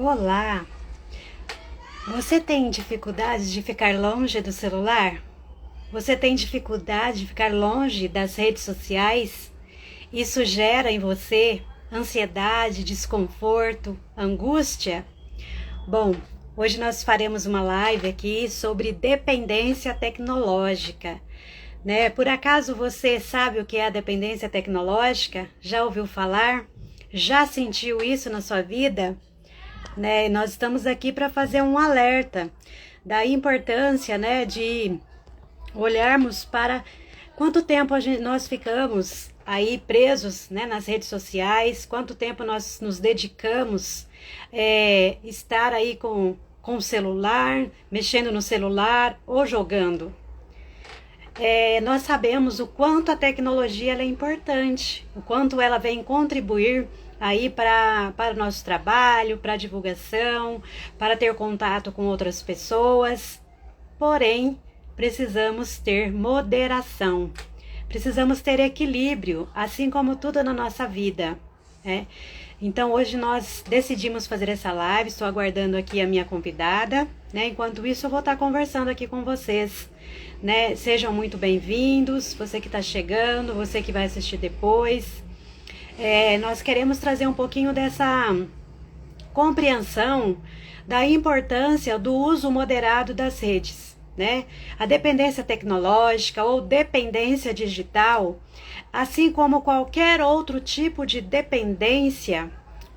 Olá! Você tem dificuldade de ficar longe do celular? Você tem dificuldade de ficar longe das redes sociais? Isso gera em você ansiedade, desconforto, angústia? Bom, hoje nós faremos uma live aqui sobre dependência tecnológica, né? Por acaso você sabe o que é a dependência tecnológica? Já ouviu falar? Já sentiu isso na sua vida? Né? Nós estamos aqui para fazer um alerta da importância, né, de olharmos para quanto tempo nós ficamos aí presos, né, nas redes sociais, quanto tempo nós nos dedicamos estar aí com o celular, mexendo no celular ou jogando. Nós sabemos o quanto a tecnologia ela é importante, o quanto ela vem contribuir aí para o nosso trabalho, para a divulgação, para ter contato com outras pessoas. Porém, precisamos ter moderação, precisamos ter equilíbrio, assim como tudo na nossa vida, né? Então hoje nós decidimos fazer essa live, estou aguardando aqui a minha convidada, né? Enquanto isso eu vou estar conversando aqui com vocês, né? Sejam muito bem-vindos, você que está chegando, você que vai assistir depois. Nós queremos trazer um pouquinho dessa compreensão da importância do uso moderado das redes, né? A dependência tecnológica ou dependência digital, assim como qualquer outro tipo de dependência,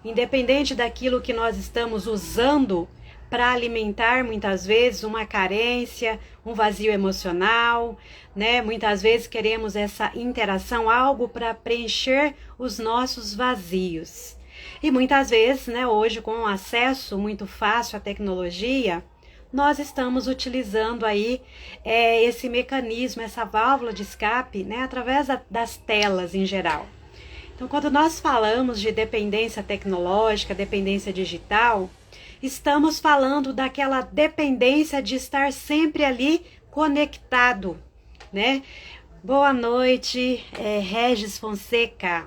independente daquilo que nós estamos usando para alimentar muitas vezes uma carência, um vazio emocional, né? Muitas vezes queremos essa interação, algo para preencher os nossos vazios. E muitas vezes, né, hoje com o acesso muito fácil à tecnologia, nós estamos utilizando aí esse mecanismo, essa válvula de escape, né, através das telas em geral. Então, quando nós falamos de dependência tecnológica, dependência digital, estamos falando daquela dependência de estar sempre ali conectado, né? Boa noite, Regis Fonseca.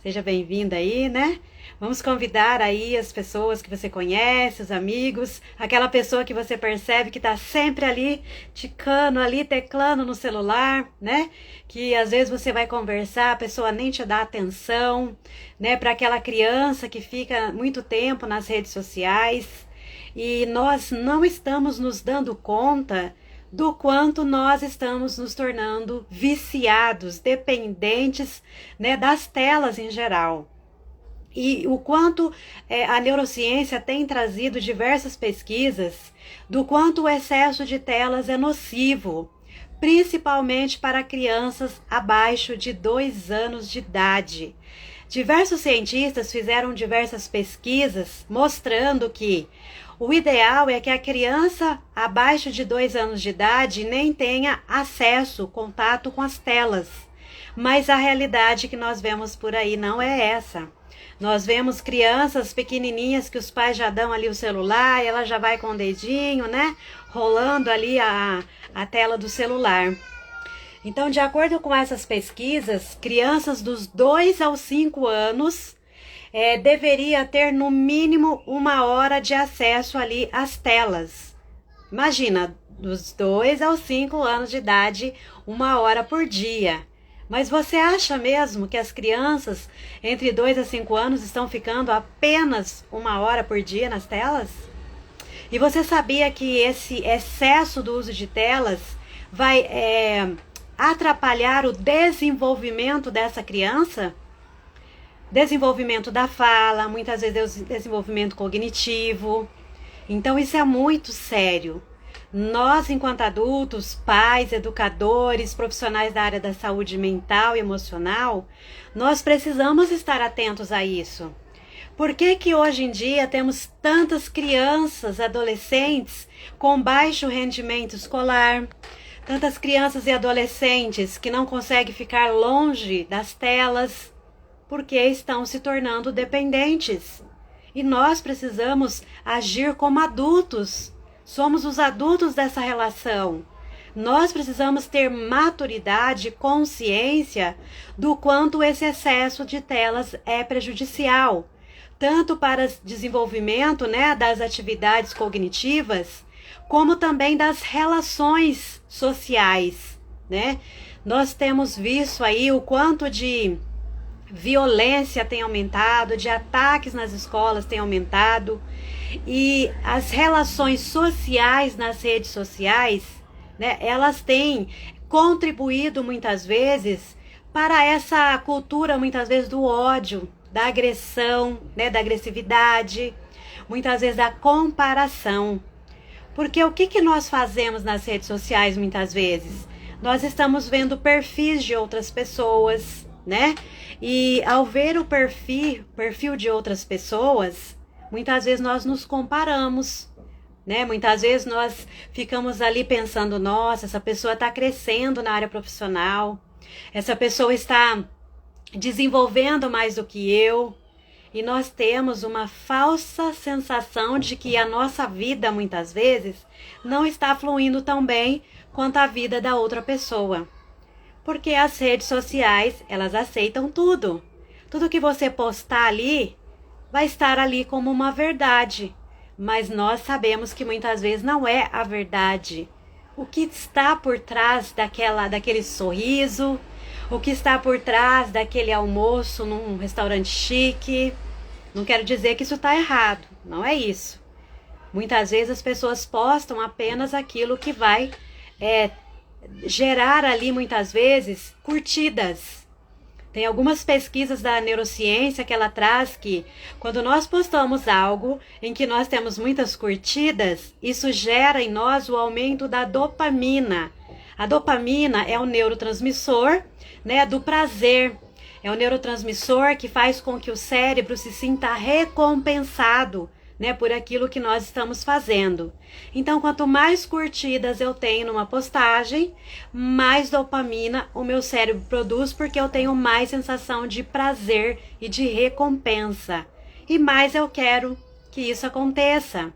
Seja bem-vinda aí, né? Vamos convidar aí as pessoas que você conhece, os amigos, aquela pessoa que você percebe que está sempre ali, ticando ali, teclando no celular, né? Que às vezes você vai conversar, a pessoa nem te dá atenção, né? Para aquela criança que fica muito tempo nas redes sociais e nós não estamos nos dando conta do quanto nós estamos nos tornando viciados, dependentes, né, das telas em geral. E o quanto a neurociência tem trazido diversas pesquisas do quanto o excesso de telas é nocivo, principalmente para crianças abaixo de 2 anos de idade. Diversos cientistas fizeram diversas pesquisas mostrando que o ideal é que a criança abaixo de 2 anos de idade nem tenha acesso, contato com as telas. Mas a realidade que nós vemos por aí não é essa. Nós vemos crianças pequenininhas que os pais já dão ali o celular e ela já vai com o dedinho, né? Rolando ali a tela do celular. Então, de acordo com essas pesquisas, crianças dos 2 aos 5 anos deveria ter no mínimo 1 hora de acesso ali às telas. Imagina, dos 2 aos 5 anos de idade, 1 hora por dia. Mas você acha mesmo que as crianças entre 2 a 5 anos estão ficando apenas 1 hora por dia nas telas? E você sabia que esse excesso do uso de telas vai atrapalhar o desenvolvimento dessa criança? Desenvolvimento da fala, muitas vezes desenvolvimento cognitivo. Então isso é muito sério. Nós, enquanto adultos, pais, educadores, profissionais da área da saúde mental e emocional, nós precisamos estar atentos a isso. Por que que hoje em dia temos tantas crianças, adolescentes com baixo rendimento escolar, tantas crianças e adolescentes que não conseguem ficar longe das telas, porque estão se tornando dependentes? E nós precisamos agir como adultos. Somos os adultos dessa relação. Nós precisamos ter maturidade, consciência do quanto esse excesso de telas é prejudicial, tanto para desenvolvimento, né, das atividades cognitivas, como também das relações sociais, né? Nós temos visto aí o quanto de violência tem aumentado, de ataques nas escolas tem aumentado, e as relações sociais nas redes sociais, né, elas têm contribuído muitas vezes para essa cultura, muitas vezes, do ódio, da agressão, né, da agressividade, muitas vezes da comparação. Porque o que nós fazemos nas redes sociais muitas vezes? Nós estamos vendo perfis de outras pessoas, né? E ao ver o perfil de outras pessoas, muitas vezes nós nos comparamos, né? Muitas vezes nós ficamos ali pensando, nossa, essa pessoa está crescendo na área profissional, essa pessoa está desenvolvendo mais do que eu, e nós temos uma falsa sensação de que a nossa vida, muitas vezes, não está fluindo tão bem quanto a vida da outra pessoa. Porque as redes sociais, elas aceitam tudo. Tudo que você postar ali, vai estar ali como uma verdade. Mas nós sabemos que muitas vezes não é a verdade. O que está por trás daquele sorriso, o que está por trás daquele almoço num restaurante chique. Não quero dizer que isso está errado, não é isso. Muitas vezes as pessoas postam apenas aquilo que vai gerar ali, muitas vezes, curtidas. Tem algumas pesquisas da neurociência que ela traz que quando nós postamos algo em que nós temos muitas curtidas, isso gera em nós o aumento da dopamina. A dopamina é o neurotransmissor, né, do prazer. É o neurotransmissor que faz com que o cérebro se sinta recompensado, né, por aquilo que nós estamos fazendo. Então, quanto mais curtidas eu tenho numa postagem, mais dopamina o meu cérebro produz, porque eu tenho mais sensação de prazer e de recompensa. E mais eu quero que isso aconteça.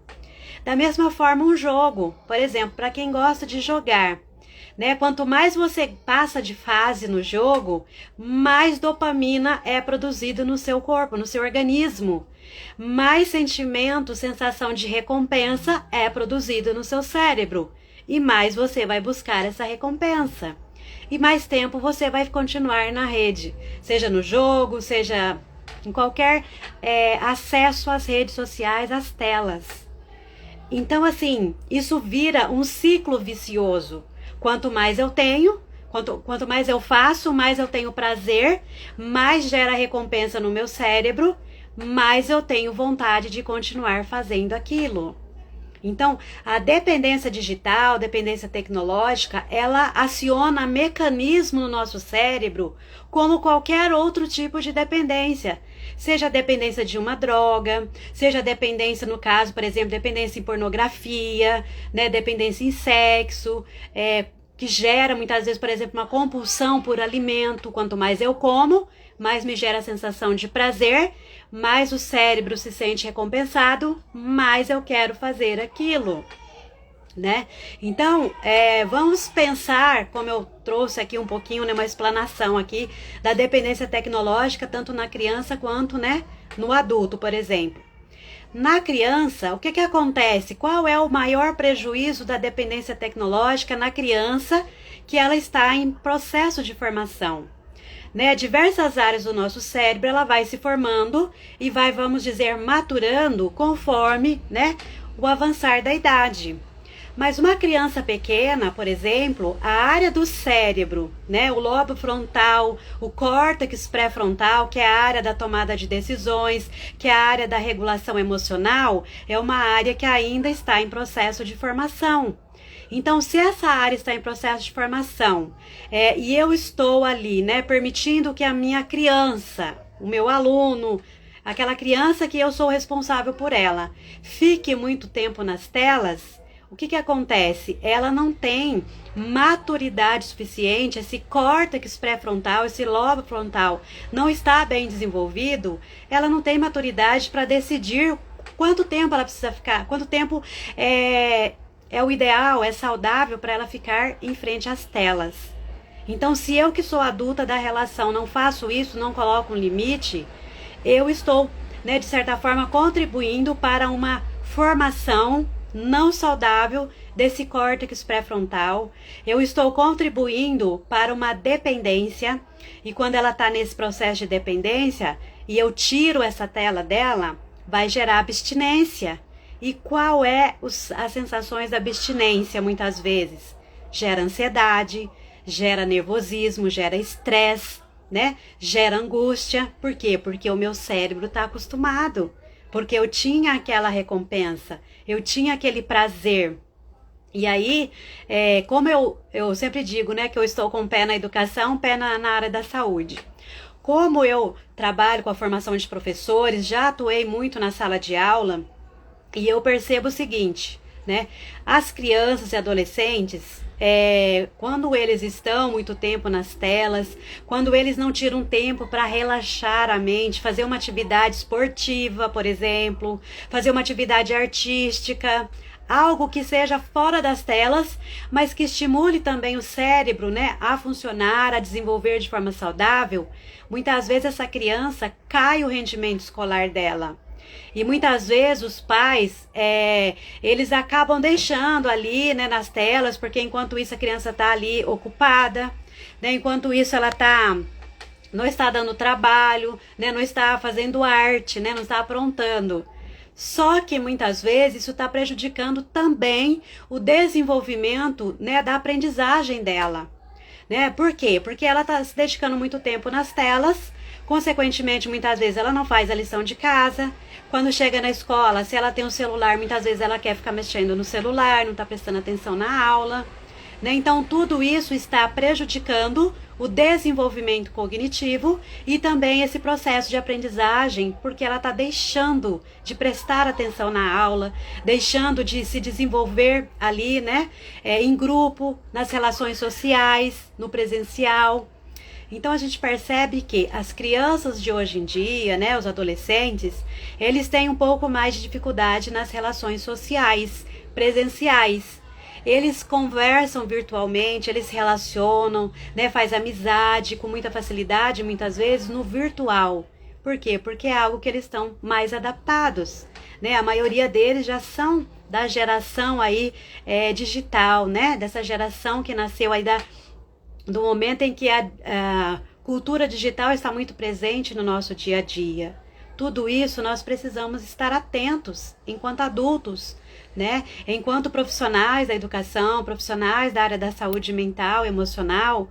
Da mesma forma, um jogo, por exemplo, para quem gosta de jogar, né? Quanto mais você passa de fase no jogo, mais dopamina é produzida no seu corpo, no seu organismo. Mais sentimento, sensação de recompensa é produzido no seu cérebro. E mais você vai buscar essa recompensa. E mais tempo você vai continuar na rede. Seja no jogo, seja em qualquer acesso às redes sociais, às telas. Então, assim, isso vira um ciclo vicioso. Quanto mais eu tenho, quanto mais eu faço, mais eu tenho prazer, mais gera recompensa no meu cérebro, mais eu tenho vontade de continuar fazendo aquilo. Então, a dependência digital, dependência tecnológica, ela aciona mecanismo no nosso cérebro como qualquer outro tipo de dependência. Seja a dependência de uma droga, seja a dependência, no caso, por exemplo, dependência em pornografia, né, dependência em sexo, que gera muitas vezes, por exemplo, uma compulsão por alimento. Quanto mais eu como, mais me gera a sensação de prazer, mais o cérebro se sente recompensado, mais eu quero fazer aquilo, né? Então, vamos pensar, como eu trouxe aqui um pouquinho, né, uma explanação aqui da dependência tecnológica, tanto na criança quanto, né, no adulto, por exemplo. Na criança, o que acontece? Qual é o maior prejuízo da dependência tecnológica na criança que ela está em processo de formação? Né, diversas áreas do nosso cérebro, ela vai se formando e vai, vamos dizer, maturando conforme, né, o avançar da idade. Mas uma criança pequena, por exemplo, a área do cérebro, né, o lobo frontal, o córtex pré-frontal, que é a área da tomada de decisões, que é a área da regulação emocional, é uma área que ainda está em processo de formação. Então, se essa área está em processo de formação e eu estou ali, né, permitindo que a minha criança, o meu aluno, aquela criança que eu sou responsável por ela, fique muito tempo nas telas, o que acontece? Ela não tem maturidade suficiente, esse córtex pré-frontal, esse lobo frontal não está bem desenvolvido, ela não tem maturidade para decidir quanto tempo ela precisa ficar, quanto tempo é o ideal, é saudável para ela ficar em frente às telas. Então, se eu que sou adulta da relação não faço isso, não coloco um limite, eu estou né, de certa forma contribuindo para uma formação não saudável desse córtex pré-frontal. Eu estou contribuindo para uma dependência, e quando ela está nesse processo de dependência e eu tiro essa tela dela, vai gerar abstinência. E qual é as sensações da abstinência muitas vezes? Gera ansiedade, gera nervosismo, gera estresse, né? Gera angústia. Por quê? Porque o meu cérebro está acostumado. Porque eu tinha aquela recompensa, eu tinha aquele prazer. E aí, como eu sempre digo, né, que eu estou com um pé na educação, um pé na área da saúde. Como eu trabalho com a formação de professores, já atuei muito na sala de aula, e eu percebo o seguinte, né, as crianças e adolescentes, quando eles estão muito tempo nas telas, quando eles não tiram tempo para relaxar a mente, fazer uma atividade esportiva, por exemplo, fazer uma atividade artística, algo que seja fora das telas, mas que estimule também o cérebro, né, a funcionar, a desenvolver de forma saudável, muitas vezes essa criança cai o rendimento escolar dela. E muitas vezes os pais, eles acabam deixando ali, né, nas telas, porque enquanto isso a criança está ali ocupada, né, enquanto isso ela não está dando trabalho, né, não está fazendo arte, né, não está aprontando. Só que muitas vezes isso está prejudicando também o desenvolvimento, né, da aprendizagem dela. Né? Por quê? Porque ela está se dedicando muito tempo nas telas, consequentemente, muitas vezes ela não faz a lição de casa. Quando chega na escola, se ela tem um celular, muitas vezes ela quer ficar mexendo no celular, não está prestando atenção na aula. Né? Então, tudo isso está prejudicando o desenvolvimento cognitivo e também esse processo de aprendizagem, porque ela está deixando de prestar atenção na aula, deixando de se desenvolver ali, né, em grupo, nas relações sociais, no presencial. Então a gente percebe que as crianças de hoje em dia, né, os adolescentes, eles têm um pouco mais de dificuldade nas relações sociais, presenciais. Eles conversam virtualmente, eles se relacionam, né, faz amizade com muita facilidade, muitas vezes no virtual. Por quê? Porque é algo que eles estão mais adaptados, né? A maioria deles já são da geração aí digital, né? Dessa geração que nasceu aí do momento em que a cultura digital está muito presente no nosso dia a dia. Tudo isso nós precisamos estar atentos enquanto adultos, né? Enquanto profissionais da educação, profissionais da área da saúde mental, emocional,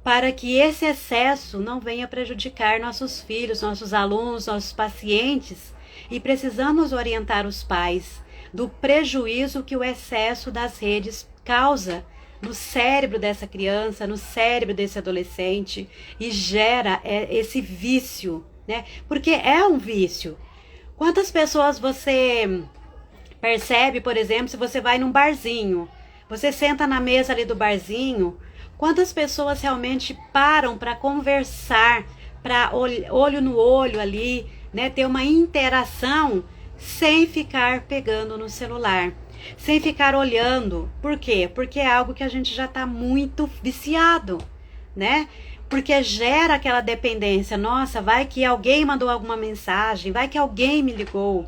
para que esse excesso não venha prejudicar nossos filhos, nossos alunos, nossos pacientes. E precisamos orientar os pais do prejuízo que o excesso das redes causa no cérebro dessa criança, no cérebro desse adolescente, e gera esse vício, né? Porque é um vício. Quantas pessoas você percebe, por exemplo, se você vai num barzinho, você senta na mesa ali do barzinho, quantas pessoas realmente param para conversar, para olho no olho ali, né, ter uma interação sem ficar pegando no celular, sem ficar olhando. Por quê? Porque é algo que a gente já está muito viciado, né? Porque gera aquela dependência. Nossa, vai que alguém mandou alguma mensagem, vai que alguém me ligou.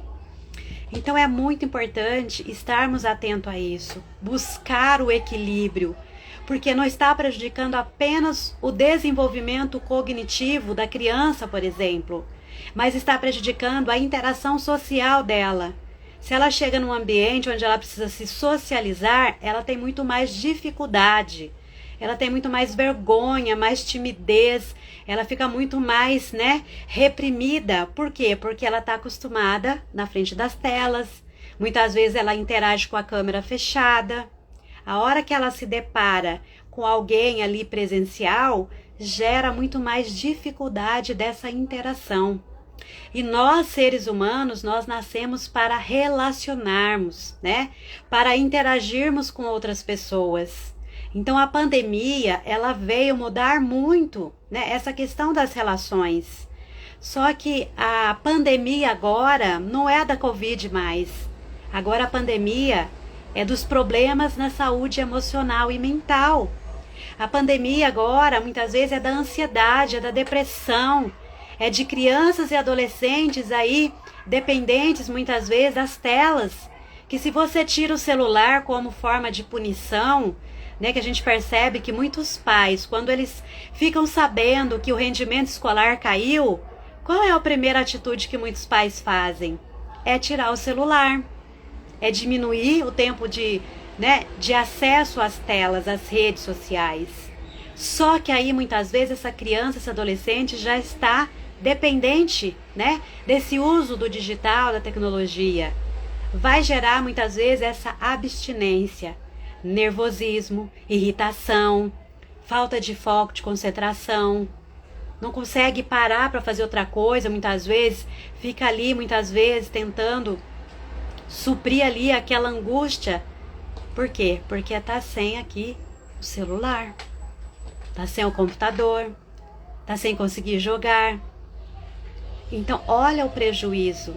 Então é muito importante estarmos atentos a isso, buscar o equilíbrio, porque não está prejudicando apenas o desenvolvimento cognitivo da criança, por exemplo, mas está prejudicando a interação social dela. Se ela chega num ambiente onde ela precisa se socializar, ela tem muito mais dificuldade, ela tem muito mais vergonha, mais timidez, ela fica muito mais, né, reprimida. Por quê? Porque ela está acostumada na frente das telas, muitas vezes ela interage com a câmera fechada. A hora que ela se depara com alguém ali presencial, gera muito mais dificuldade dessa interação. E nós, seres humanos, nós nascemos para relacionarmos, né? Para interagirmos com outras pessoas. Então a pandemia, ela veio mudar muito, né, essa questão das relações. Só que a pandemia agora não é da Covid mais. Agora a pandemia é dos problemas na saúde emocional e mental. A pandemia agora, muitas vezes, é da ansiedade, é da depressão, é de crianças e adolescentes aí dependentes muitas vezes das telas, que se você tira o celular como forma de punição, né, que a gente percebe que muitos pais, quando eles ficam sabendo que o rendimento escolar caiu, qual é a primeira atitude que muitos pais fazem? É tirar o celular, é diminuir o tempo de acesso às telas, às redes sociais. Só que aí muitas vezes essa criança, esse adolescente já está dependente, né, desse uso do digital, da tecnologia. Vai gerar muitas vezes essa abstinência, nervosismo, irritação, falta de foco, de concentração. Não consegue parar para fazer outra coisa, muitas vezes fica ali, muitas vezes tentando suprir ali aquela angústia. Por quê? Porque está sem aqui o celular, está sem o computador, está sem conseguir jogar. Então, olha o prejuízo.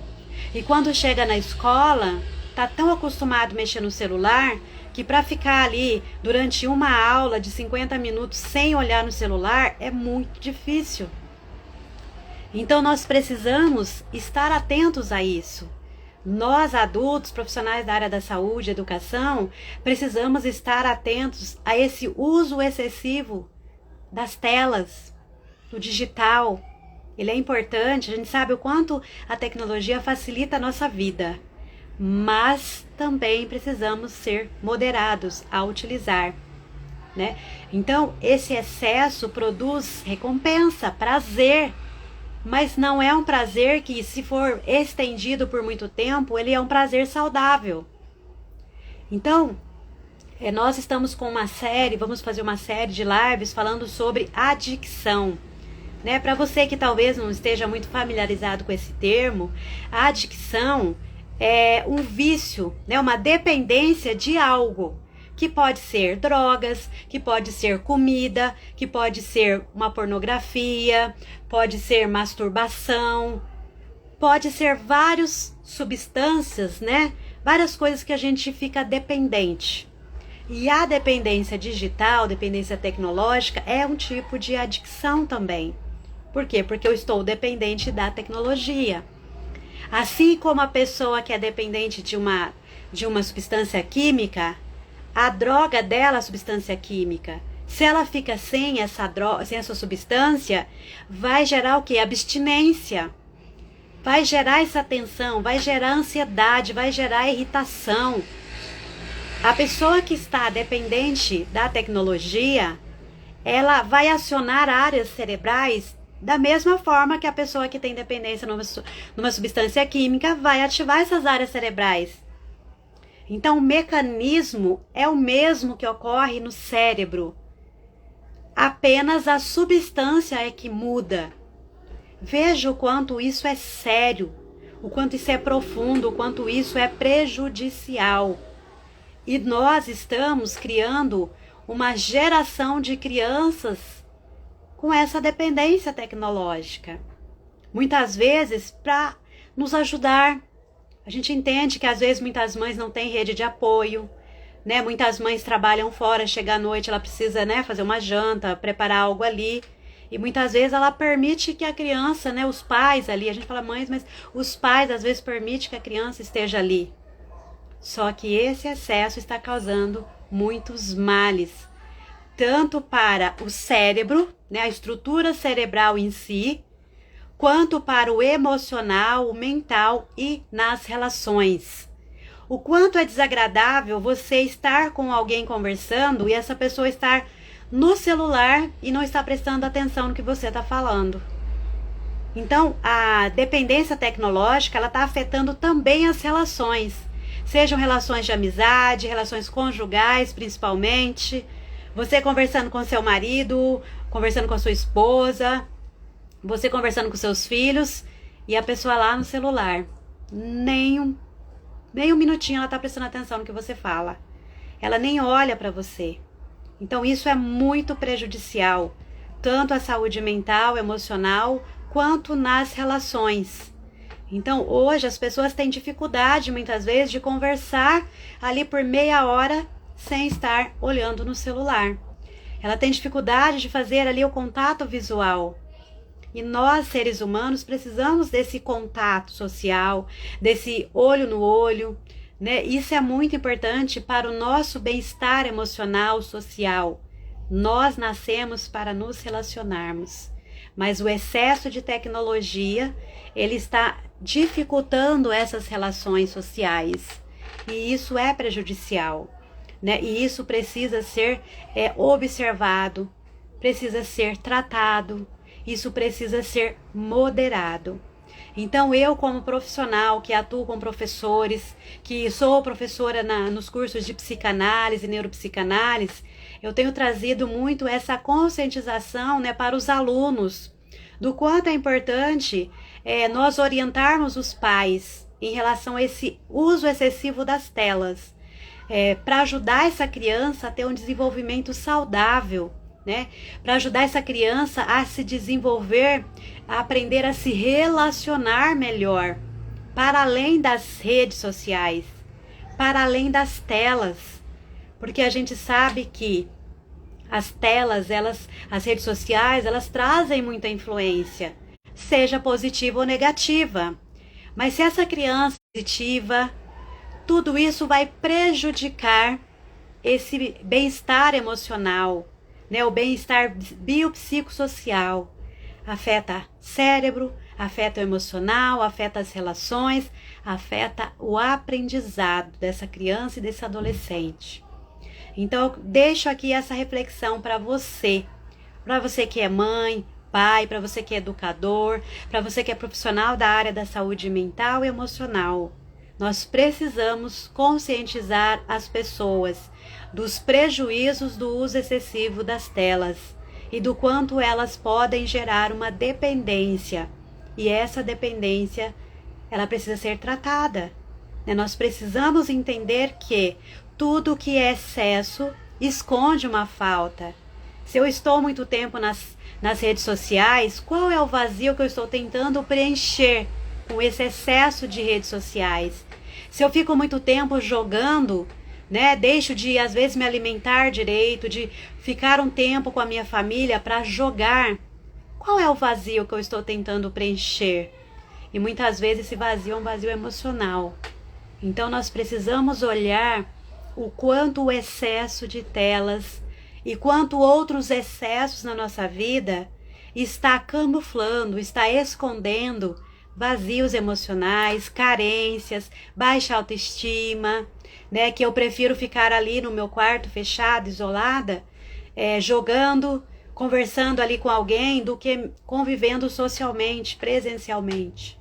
E quando chega na escola, está tão acostumado a mexer no celular que para ficar ali durante uma aula de 50 minutos sem olhar no celular é muito difícil. Então, nós precisamos estar atentos a isso. Nós, adultos, profissionais da área da saúde, educação, precisamos estar atentos a esse uso excessivo das telas, do digital. Ele é importante, a gente sabe o quanto a tecnologia facilita a nossa vida, mas também precisamos ser moderados ao utilizar, né? Então, esse excesso produz recompensa, prazer, mas não é um prazer que, se for estendido por muito tempo, ele é um prazer saudável. Então, nós estamos com uma série, vamos fazer uma série de lives falando sobre adicção. Né? Para você que talvez não esteja muito familiarizado com esse termo, a adicção é um vício, né? Uma dependência de algo, que pode ser drogas, que pode ser comida, que pode ser uma pornografia, pode ser masturbação, pode ser várias substâncias, né? Várias coisas que a gente fica dependente. E a dependência digital, dependência tecnológica, é um tipo de adicção também. Por quê? Porque eu estou dependente da tecnologia. Assim como a pessoa que é dependente de uma substância química, a droga dela, a substância química, se ela fica sem essa substância, vai gerar o quê? Abstinência. Vai gerar essa tensão, vai gerar ansiedade, vai gerar irritação. A pessoa que está dependente da tecnologia, ela vai acionar áreas cerebrais da mesma forma que a pessoa que tem dependência numa substância química vai ativar essas áreas cerebrais. Então, o mecanismo é o mesmo que ocorre no cérebro. Apenas a substância é que muda. Veja o quanto isso é sério, o quanto isso é profundo, o quanto isso é prejudicial. E nós estamos criando uma geração de crianças com essa dependência tecnológica. Muitas vezes para nos ajudar. A gente entende que às vezes muitas mães não têm rede de apoio, né? Muitas mães trabalham fora, chega à noite, ela precisa, né, fazer uma janta, preparar algo ali. E muitas vezes ela permite que a criança, né, os pais ali, a gente fala mães, mas os pais às vezes permitem que a criança esteja ali. Só que esse excesso está causando muitos males, tanto para o cérebro, né, a estrutura cerebral em si, quanto para o emocional, o mental e nas relações. O quanto é desagradável você estar com alguém conversando e essa pessoa estar no celular e não estar prestando atenção no que você está falando. Então, a dependência tecnológica, ela está afetando também as relações, sejam relações de amizade, relações conjugais principalmente, você conversando com seu marido, conversando com a sua esposa, você conversando com seus filhos e a pessoa lá no celular. Nem um minutinho ela está prestando atenção no que você fala. Ela nem olha para você. Então isso é muito prejudicial, tanto à saúde mental, emocional, quanto nas relações. Então hoje as pessoas têm dificuldade muitas vezes de conversar ali por meia hora sem estar olhando no celular. Ela tem dificuldade de fazer ali o contato visual. E nós, seres humanos, precisamos desse contato social, desse olho no olho, né? Isso é muito importante para o nosso bem-estar emocional, social. Nós nascemos para nos relacionarmos, mas o excesso de tecnologia, ele está dificultando essas relações sociais, e isso é prejudicial, né? E isso precisa ser observado, precisa ser tratado, isso precisa ser moderado. Então eu, como profissional que atuo com professores, que sou professora nos cursos de psicanálise e neuropsicanálise, eu tenho trazido muito essa conscientização, né, para os alunos, do quanto é importante nós orientarmos os pais em relação a esse uso excessivo das telas, para ajudar essa criança a ter um desenvolvimento saudável, né? Para ajudar essa criança a se desenvolver, a aprender a se relacionar melhor, para além das redes sociais, para além das telas, porque a gente sabe que as telas, as redes sociais, elas trazem muita influência, seja positiva ou negativa. Mas se essa criança é positiva, tudo isso vai prejudicar esse bem-estar emocional, né? O bem-estar biopsicossocial. Afeta cérebro, afeta o emocional, afeta as relações, afeta o aprendizado dessa criança e desse adolescente. Então eu deixo aqui essa reflexão para você que é mãe, pai, para você que é educador, para você que é profissional da área da saúde mental e emocional. Nós precisamos conscientizar as pessoas dos prejuízos do uso excessivo das telas e do quanto elas podem gerar uma dependência. E essa dependência, ela precisa ser tratada, né? Nós precisamos entender que tudo que é excesso esconde uma falta. Se eu estou muito tempo nas redes sociais, qual é o vazio que eu estou tentando preencher com esse excesso de redes sociais? Se eu fico muito tempo jogando, né, deixo de às vezes me alimentar direito, de ficar um tempo com a minha família para jogar, qual é o vazio que eu estou tentando preencher? E muitas vezes esse vazio é um vazio emocional. Então nós precisamos olhar o quanto o excesso de telas e quanto outros excessos na nossa vida está camuflando, está escondendo vazios emocionais, carências, baixa autoestima, né? Que eu prefiro ficar ali no meu quarto fechado, isolada, jogando, conversando ali com alguém, do que convivendo socialmente, presencialmente.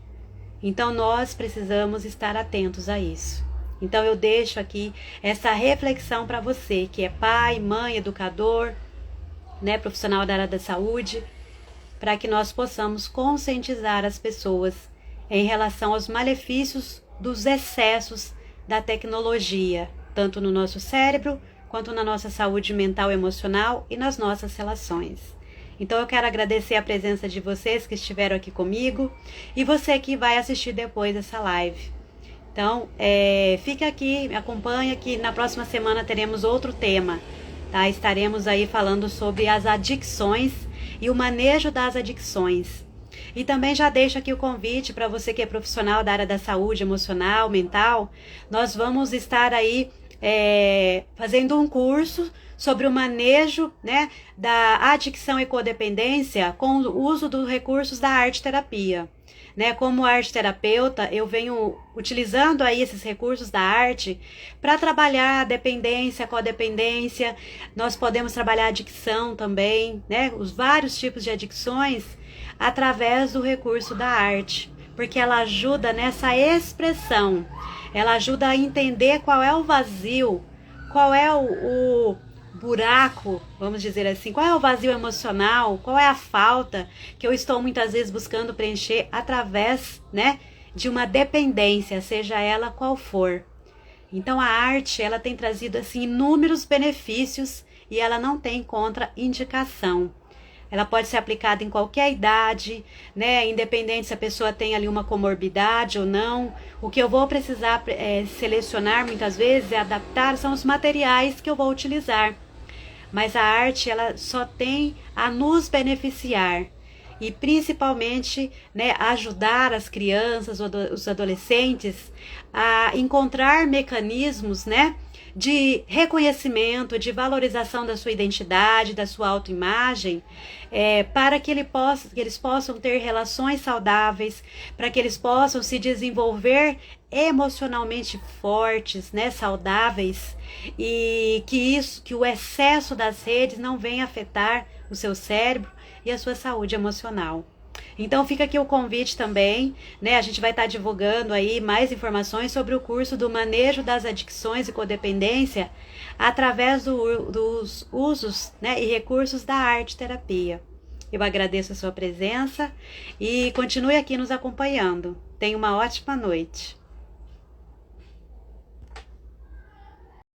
Então nós precisamos estar atentos a isso. Então eu deixo aqui essa reflexão para você que é pai, mãe, educador, né, profissional da área da saúde, para que nós possamos conscientizar as pessoas em relação aos malefícios dos excessos da tecnologia, tanto no nosso cérebro, quanto na nossa saúde mental e emocional e nas nossas relações. Então eu quero agradecer a presença de vocês que estiveram aqui comigo e você que vai assistir depois dessa live. Então, fica aqui, me acompanha que na próxima semana teremos outro tema, tá? Estaremos aí falando sobre as adicções e o manejo das adicções. E também já deixo aqui o convite para você que é profissional da área da saúde emocional, mental. Nós vamos estar aí fazendo um curso sobre o manejo, né, da adicção e codependência com o uso dos recursos da arte-terapia. Né, como arte-terapeuta, eu venho utilizando aí esses recursos da arte para trabalhar a dependência, a codependência. Nós podemos trabalhar a adicção também, né, os vários tipos de adicções através do recurso da arte, porque ela ajuda nessa expressão, ela ajuda a entender qual é o vazio, qual é o buraco, vamos dizer assim, qual é o vazio emocional, qual é a falta que eu estou muitas vezes buscando preencher através, né, de uma dependência, seja ela qual for. Então a arte, ela tem trazido assim inúmeros benefícios e ela não tem contraindicação. Ela pode ser aplicada em qualquer idade, né, independente se a pessoa tem ali uma comorbidade ou não. O que eu vou precisar selecionar muitas vezes, adaptar, são os materiais que eu vou utilizar. Mas a arte, ela só tem a nos beneficiar. e principalmente, né, ajudar as crianças, os adolescentes a encontrar mecanismos, né, de reconhecimento, de valorização da sua identidade, da sua autoimagem, para que eles possam ter relações saudáveis, para que eles possam se desenvolver emocionalmente fortes, né, saudáveis, e que o excesso das redes não venha afetar o seu cérebro e a sua saúde emocional. Então fica aqui o convite também, né? A gente vai estar divulgando aí mais informações sobre o curso do manejo das adicções e codependência através dos usos, né, e recursos da arte terapia. Eu agradeço a sua presença e continue aqui nos acompanhando. Tenha uma ótima noite.